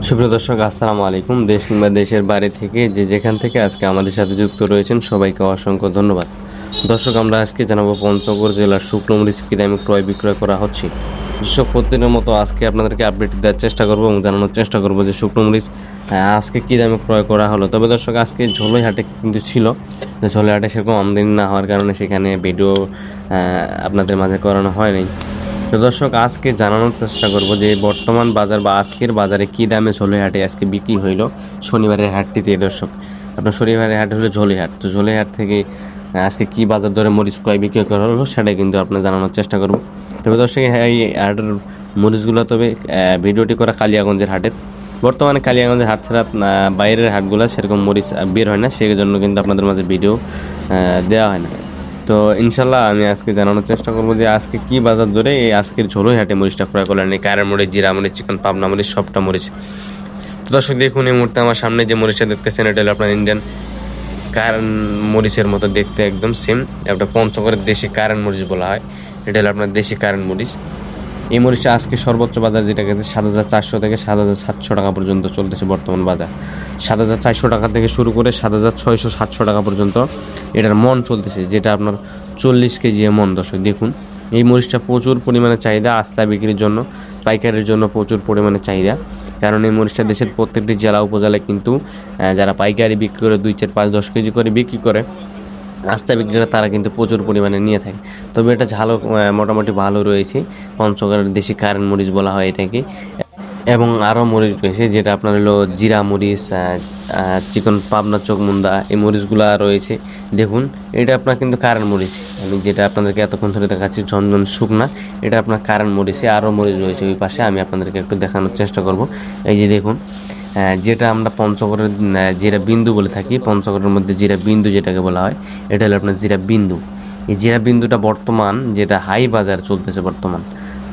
সুপ্রিয় দর্শক, আসসালামু আলাইকুম। দেশ কিংবা দেশের বাইরে থেকে যে যেখান থেকে আজকে আমাদের সাথে যুক্ত রয়েছেন সবাইকে অসংখ্য ধন্যবাদ। দর্শক, আমরা আজকে জানাবো পঞ্চগড় জেলার শুকনো মরিচ কী দামে ক্রয় বিক্রয় করা হচ্ছে। দর্শক, প্রতিদিনের মতো আজকে আপনাদেরকে আপডেট দেওয়ার চেষ্টা করবো এবং জানানোর চেষ্টা করবো যে শুকনো মরিচ আজকে কী দামে ক্রয় করা হলো। তবে দর্শক, আজকে ঝোলই হাটে কিন্তু ছিল, ঝোলই হাটে সেরকম আমদানি না হওয়ার কারণে সেখানে ভিডিও আপনাদের মাঝে করানো হয়নি। তো দর্শক, আজকে জানানোর চেষ্টা করব যে বর্তমান বাজার বা আজকের বাজারে কী দামে ঝোলে হাটে আজকে বিক্রি হইল শনিবারের হাটটিতে। দর্শক, আপনার শনিবারের হাট হলো ঝোলে হাট, তো ঝোলে হাট থেকে আজকে কী বাজার দরে মরিচ ক্রয় বিক্রি করা হলো সেটাই কিন্তু আপনার জানানোর চেষ্টা করব। তবে দর্শক, এই হাটের মরিচগুলো তবে ভিডিওটি করা কালিয়াগঞ্জের হাটের। বর্তমানে কালিয়াগঞ্জের হাট ছাড়া বাইরের হাটগুলো সেরকম মরিচ বের হয় না, সেই জন্য কিন্তু আপনাদের মাঝে ভিডিও দেওয়া হয় না। তো ইনশাল্লাহ আমি আজকে জানানোর চেষ্টা করবো যে আজকে কি বাজার ধরে এই আজকের ঝোলই হাটে মরিচটা ক্রয় করলেন, এই কারের মরিচ, জিরা মরিচ, চিকন পাবনা মরিচ, সবটা মরিচ। তো দর্শক দেখুন, এই মুহূর্তে আমার সামনে যে মরিচটা দেখতেছেন এটা হলো আপনার ইন্ডিয়ান কারেন্ট মরিচের মতো দেখতে, একদম সেম। একটা পঞ্চগড়ের দেশি কারেন্ট মরিচ বলা হয়, এটা হলো আপনার দেশি কারেন্ট মরিচ। এই মরিচটা আজকে সর্বোচ্চ বাজার যেটা গেছে 7,400 থেকে 7,700 টাকা পর্যন্ত চলতেছে বর্তমান বাজার। 7,400 টাকা থেকে শুরু করে 7,600-700 টাকা পর্যন্ত এটার মন চলতেছে, যেটা আপনার 40 কেজি মন। দর্শক দেখুন, এই মরিচটা প্রচুর পরিমাণে চাহিদা, আস্থা বিক্রির জন্য, পাইকারির জন্য প্রচুর পরিমাণে চাহিদা। কারণ এই মরিচটা দেশের প্রত্যেকটি জেলা উপজেলায় কিন্তু যারা পাইকারি বিক্রি করে 2, 4, 5, 10 কেজি করে বিক্রি করে, আস্থা বিক্রেতা তারা কিন্তু প্রচুর পরিমাণে নিয়ে থাকে। তবে এটা ঝালও মোটামুটি ভালো রয়েছে, পঞ্চগড়ের দেশি কারেন্ট মরিচ বলা হয় এটাকে। এবং আরও মরিচ রয়েছে যেটা আপনার হলো জিরা মরিচ, চিকন পাবনা চোখমুন্দা, এই মরিচগুলো রয়েছে। দেখুন, এটা আপনার কিন্তু কারেন্ট মরিচ, আমি যেটা আপনাদেরকে এতক্ষণ ধরে দেখাচ্ছি ঝনঝন শুকনা, এটা আপনার কারেন্ট মরিচে। আরও মরিচ রয়েছে ওই পাশে, আমি আপনাদেরকে একটু দেখানোর চেষ্টা করব। এই যে দেখুন, যেটা আমরা পঞ্চগড়ের জিরা বিন্দু বলে থাকি, পঞ্চগড়ের মধ্যে জিরা বিন্দু যেটাকে বলা হয়, এটা হলো আপনার জিরা বিন্দু। এই জিরা বিন্দুটা বর্তমান যেটা হাই বাজার চলতেছে, বর্তমান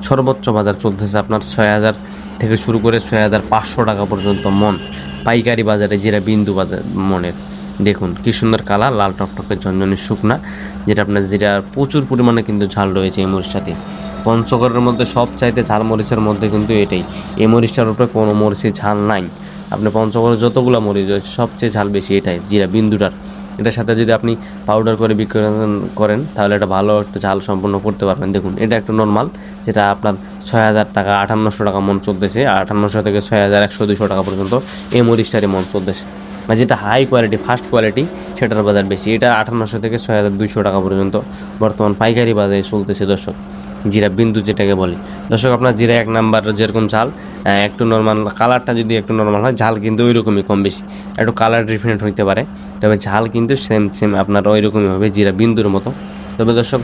সর্বোচ্চ বাজার চলতেছে আপনার 6,000 থেকে শুরু করে 6,500 টাকা পর্যন্ত মন পাইকারি বাজারে জিরা বিন্দু বাজার মনের। দেখুন কি সুন্দর কালার, লাল টকটকে ঝনঝনি শুকনা, যেটা আপনার জিরা প্রচুর পরিমাণে কিন্তু ঝাল রয়েছে এই মরিচটাতে। পঞ্চগড়ের মধ্যে সবচাইতে ঝাল মরিচের মধ্যে কিন্তু এটাই, এই মরিচটার উপরে কোনো মরিচের ঝাল নাই। আপনি পঞ্চগড়ের যতগুলো মরিচ রয়েছে সবচেয়ে ঝাল বেশি এটাই, জিরা বিন্দুটার। এটার সাথে যদি আপনি পাউডার করে বিক্রি করেন তাহলে এটা ভালো একটা ঝাল সম্পন্ন করতে পারবেন। দেখুন, এটা একটু নর্মাল, যেটা আপনার 6,000 টাকা 5,800 টাকা মন চলতেছে, 5,800 থেকে 6,100-200 টাকা পর্যন্ত এই মরিচটারই মন চলতেছে। মানে যেটা হাই কোয়ালিটি, ফার্স্ট কোয়ালিটি, সেটার বাজার বেশি, এটা 5,800 থেকে 6,200 টাকা পর্যন্ত বর্তমান পাইকারি বাজারে চলতেছে। দর্শক, জিরা বিন্দু যেটাকে বলি। দর্শক, আপনার জিরা 1 নাম্বার যেরকম ঝাল, একটু নর্মাল, কালারটা যদি একটু নর্মাল হয়, ঝাল কিন্তু ওই রকমই কম বেশি, একটু কালার ডিফারেন্ট হইতে পারে, তবে ঝাল কিন্তু সেম আপনার ওই রকমই হবে, জিরা বিন্দুর মতো। তবে দর্শক,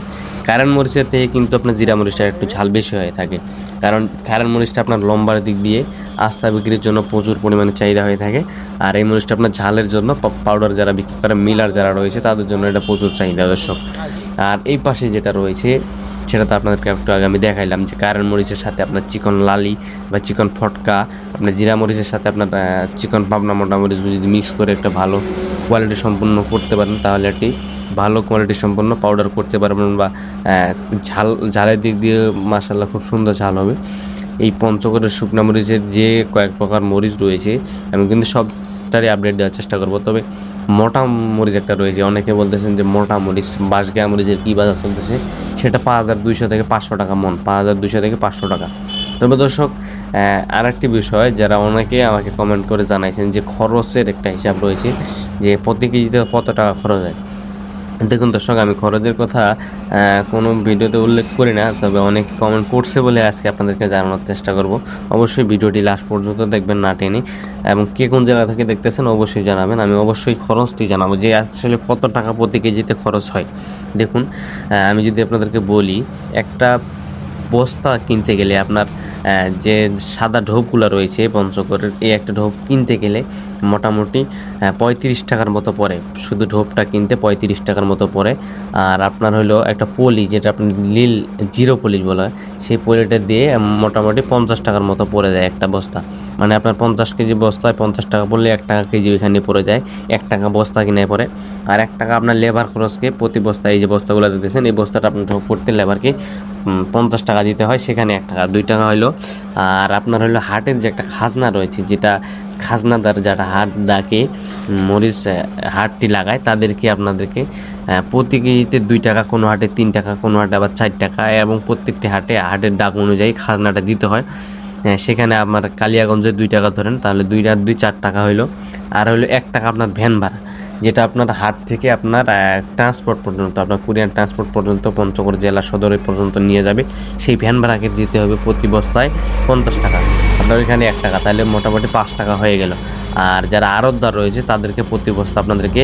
কারেন্ট মরিচের থেকে কিন্তু আপনার জিরা মরিচটা একটু ঝাল বেশি হয়ে থাকে, কারণ কারেন্ট মরিচটা আপনার লম্বার দিক দিয়ে আস্থা বিক্রির জন্য প্রচুর পরিমাণে চাহিদা হয়ে থাকে। আর এই মরিচটা আপনার ঝালের জন্য পাউডার যারা বিক্রি করে, মিলার যারা রয়েছে, তাদের জন্য এটা প্রচুর চাহিদা। দর্শক, আর এই পাশে যেটা রয়েছে সেটা তো আপনাদেরকে একটু আগে আমি দেখাইলাম, যে কারেন্ট মরিচের সাথে আপনার চিকন লালি বা চিকন ফটকা, আপনার জিরা মরিচের সাথে আপনার চিকন পাবনা মোটা মরিচ যদি মিক্স করে একটা ভালো কোয়ালিটি সম্পন্ন করতে পারেন, তাহলে একটি ভালো কোয়ালিটি সম্পন্ন পাউডার করতে পারবেন, বা ঝালের দিক দিয়ে মাশাআল্লাহ খুব সুন্দর ঝাল হবে। এই পঞ্চগড়ের শুকনা মরিচের যে কয়েক প্রকার মরিচ রয়েছে, আমি কিন্তু সবটারই আপডেট দেওয়ার চেষ্টা করব। তবে মোটা মরিচ একটা রয়েছে, অনেকে বলতেছেন যে মোটা মরিচ, বাঁশগাঁ মরিচের কী বাজার চলতেছে, সেটা 5,200 থেকে 500 টাকা মন, 5,200 থেকে 500 টাকা। তবে দর্শক, আর একটি বিষয়, যারা অনেকে আমাকে কমেন্ট করে জানাইছেন যে খরচের একটা হিসাব রয়েছে, যে প্রতি কেজিতে কত টাকা খরচ হয়। দেখুন দর্শক, আমি খরচের কথা কোনো ভিডিওতে উল্লেখ করি না, তবে অনেক কমেন্ট করছে বলে আজকে আপনাদেরকে জানানোর চেষ্টা করব। অবশ্যই ভিডিওটি লাস্ট পর্যন্ত দেখবেন না টেনে, এবং কে কোন জেলা থেকে দেখতেছেন অবশ্যই জানাবেন। আমি অবশ্যই খরচটি জানাবো যে আসলে কত টাকা প্রতি কেজিতে খরচ হয়। দেখুন, আমি যদি আপনাদেরকে বলি, একটা বস্তা কিনতে গেলে আপনার যে সাদা ঢোপগুলো রয়েছে পঞ্চগড়ের, এই একটা ঢোপ কিনতে গেলে মোটামুটি 35 টাকার মতো পড়ে, শুধু ঢোপটা কিনতে 35 টাকার মতো পড়ে। আর আপনার হলো একটা পলি, যেটা আপনার লীল জিরো পলি বলা হয়, সেই পলিটা দিয়ে মোটামুটি 50 টাকার মতো পড়ে যায় একটা বস্তা। মানে আপনার 50 কেজি বস্তায় 50 টাকা পড়লে 1 টাকা কেজি ওইখানে পড়ে যায়, 1 টাকা বস্তা কিনে পড়ে। আর 1 টাকা আপনার লেবার খরচকে প্রতি বস্তায়, এই যে বস্তাগুলো দিতেছেন এই বস্তাটা আপনার করতে লেবারকে 50 টাকা দিতে হয়, সেখানে 1 টাকা 2 টাকা হইলো। আর আপনার হলো হাটের যে একটা খাজনা রয়েছে, যেটা খাজনাদার যারা হাট ডাকে মরিচ হাটটি লাগায়, তাদেরকে আপনাদেরকে প্রতি কেজিতে 2 টাকা, কোনো হাটে 3 টাকা, কোনো হাটে আবার 4 টাকা, এবং প্রত্যেকটি হাটে হাটের ডাক অনুযায়ী খাজনাটা দিতে হয়। সেখানে আপনার কালিয়াগঞ্জে 2 টাকা ধরেন, তাহলে 2 আর 2 4 টাকা হইলো। আর হইলো 1 টাকা আপনার ভ্যান ভাড়া, যেটা আপনার হাট থেকে আপনার ট্রান্সপোর্ট পর্যন্ত, আপনার কুরিয়ার ট্রান্সপোর্ট পর্যন্ত পঞ্চগড় জেলা সদরে পর্যন্ত নিয়ে যাবে, সেই ভ্যান ভাড়াকে দিতে হবে প্রতি বস্তায় 50 টাকা। আপনার এখানে 1 টাকা, তাহলে মোটামুটি 5 টাকা হয়ে গেল। আর যারা আড়তদার রয়েছে তাদেরকে প্রতি বস্তা আপনাদেরকে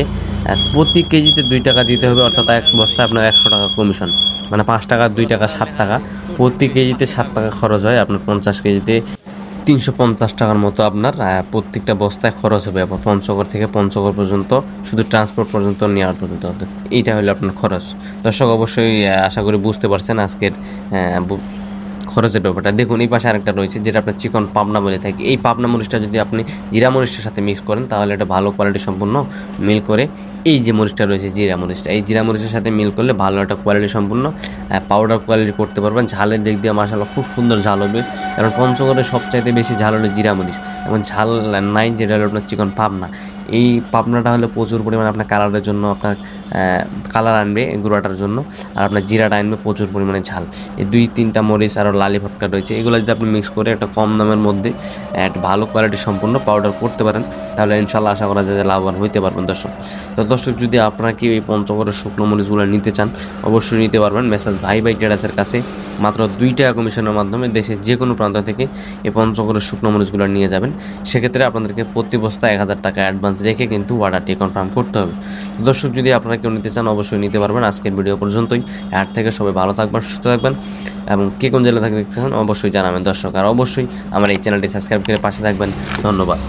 প্রতি কেজিতে 2 টাকা দিতে হবে, অর্থাৎ এক বস্তায় আপনার 100 টাকা কমিশন, মানে 5 টাকা 2 টাকা 7 টাকা, প্রতি কেজিতে 7 টাকা খরচ হয়। আপনার 50 কেজিতে 350 টাকার মতো আপনার প্রত্যেকটা বস্তায় খরচ হবে, আপনার পঞ্চগড় থেকে পঞ্চগড় পর্যন্ত, শুধু ট্রান্সপোর্ট পর্যন্ত নেওয়ার পর্যন্ত। এইটা হলো আপনার খরচ। দর্শক অবশ্যই আশা করি বুঝতে পারছেন আজকের খরচের ব্যাপারটা। দেখুন এই পাশে আরেকটা রয়েছে, যেটা আপনার চিকন পাবনা বলে থাকি। এই পাবনা মরিচটা যদি আপনি জিরা মরিচটার সাথে মিক্স করেন, তাহলে এটা ভালো কোয়ালিটি সম্পূর্ণ মিল করে। এই যে মরিচটা রয়েছে জিরা মরিচটা, এই জিরা মরিচের সাথে মিল করলে ভালো একটা কোয়ালিটি সম্পূর্ণ পাউডার কোয়ালিটি করতে পারবেন। ঝালের দিক দিয়ে মাশাআল্লাহ খুব সুন্দর ঝাল হবে, কারণ পঞ্চগড়ে সবচাইতে বেশি ঝাল হলো জিরা মরিচ, এবং ঝাল নাই যেটা হলো আপনার চিকন পাবনা। এই পাবনাটা হলো প্রচুর পরিমাণে আপনার কালারের জন্য, আপনার কালার আনবে গুঁড়াটার জন্য, আর আপনার জিরাটা আনবে প্রচুর পরিমাণে ঝাল। এই 2-3টা মরিচ আরও লালি ভটকা রয়েছে, এগুলো যদি আপনি মিক্স করে একটা কম দামের মধ্যে একটা ভালো কোয়ালিটি সম্পূর্ণ পাউডার করতে পারেন, তাহলে ইনশাল্লাহ আশা করা যায় যে লাভবান হইতে পারবেন। দর্শক তো দর্শক যদি আপনারা কি এই পঞ্চগড়ের শুকনো মরিচগুলো নিতে চান, অবশ্যই নিতে পারবেন মেসাজ ভাই ট্রেডার্সের কাছে। মাত্র 2 টাকা কমিশনের মাধ্যমে দেশের যে কোনো প্রান্ত থেকে এই পঞ্চগড়ের শুকনো মরিচগুলো নিয়ে যাবেন। সেক্ষেত্রে আপনাদেরকে প্রতি বস্তা 1000 টাকা অ্যাডভান্স রেখে কিন্তু অর্ডারটি কনফার্ম করতে হবে। দর্শক যদি আপনারা কেউ নিতে চান, অবশ্যই নিতে পারবেন। আজকের ভিডিও পর্যন্তই। হাট থেকে সবাই ভালো থাকবেন, সুস্থ থাকবেন, এবং কে কোন জেলা থেকে দেখতে চান অবশ্যই জানাবেন দর্শক। আর অবশ্যই আমার এই চ্যানেলটি সাবস্ক্রাইব করে পাশে থাকবেন। ধন্যবাদ।